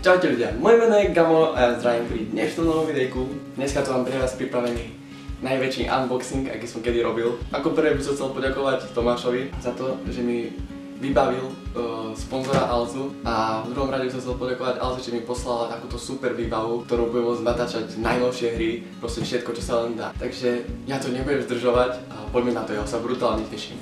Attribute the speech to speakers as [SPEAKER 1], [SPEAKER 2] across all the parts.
[SPEAKER 1] Čaute ľudia, moje meno je Gamo a ja zdravím pri dnešnom novom videjku. Dneska tu mám pre vás pripravený najväčší unboxing, aký som kedy robil. Ako prvé by som chcel poďakovať Tomášovi za to, že mi vybavil sponzora Alzu, a v druhom rade by som chcel poďakovať Alze, že mi poslala takúto super výbavu, ktorú budem môcť natáčať najnovšie hry, proste všetko, čo sa len dá. Takže ja to nebudem zdržovať a poďme na to, ja sa brutálne teším.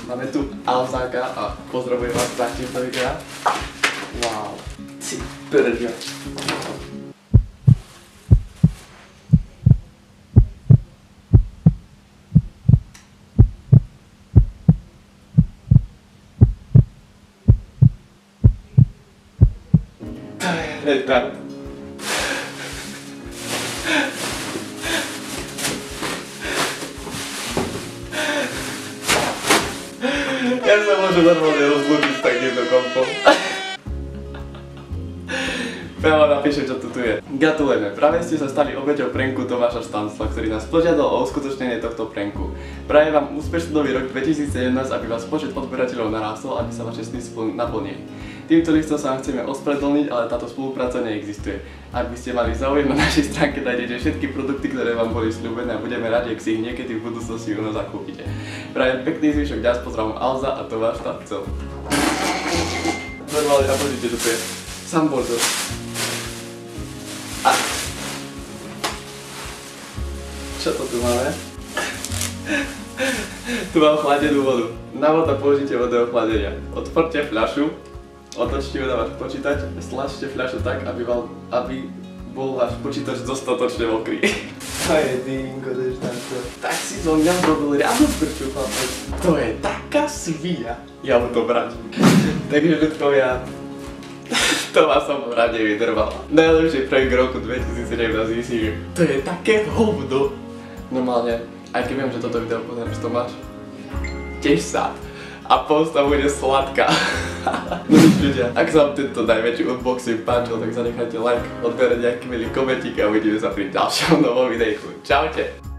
[SPEAKER 1] Máme tu Alzáka a pozdravujem vás za týmto videa. Wow, si brďo. To je hneď tam. Ja sa môžem normálne rozlúčiť s takýmto kompom. Veľa napíše, čo tu je. Gratulujeme, práve ste sa stali obeťou pranku Tomáša Štancla, ktorý nás požiadal o uskutočnenie tohto pranku. Praje vám úspešný nový rok 2017, aby vás počet odberateľov narástol, aby sa vaše sny naplnili. Týmto listom sa vám chceme ospravedlniť, ale táto spolupráca neexistuje. Ak by ste mali záujem, na našej stránke nájdete všetky produkty, ktoré vám boli sľúbené, a budeme radi, ak si ich niekedy v budúcnosti u nás zakúpite. Prajem pekný zvyšok dňa, s pozdravom Alza a Tomáš Štancel. Normálne, a pozrite, čo tu je. Sám bordel. A čo to tu máme? Tu mám chladenú vodu. Na vodu použite vodného chladenia. Otvorte fľašu, otočte ju na váš počítač, stlačte fľašu tak, aby bol váš počítač dostatočne mokrý. To je dýnko, tak si zo mňa robil riadnu prču, chlapec. To je taká svíja. Ja mu to brať. Takže ľudkovia, to vás som rád nevydrval. Najlepšie prank roku 2017 zistí, to je také hovno. Normálne, aj keď viem, že toto video pozeráš, Tomáš, tiež sa. A posta bude sladká. No nič ľudia, ak sa vám tento najväčší unboxing páčil, tak zanechajte like, odberať nejaký milý komentík a uvidíme sa pri ďalšom novom videjku. Čaute!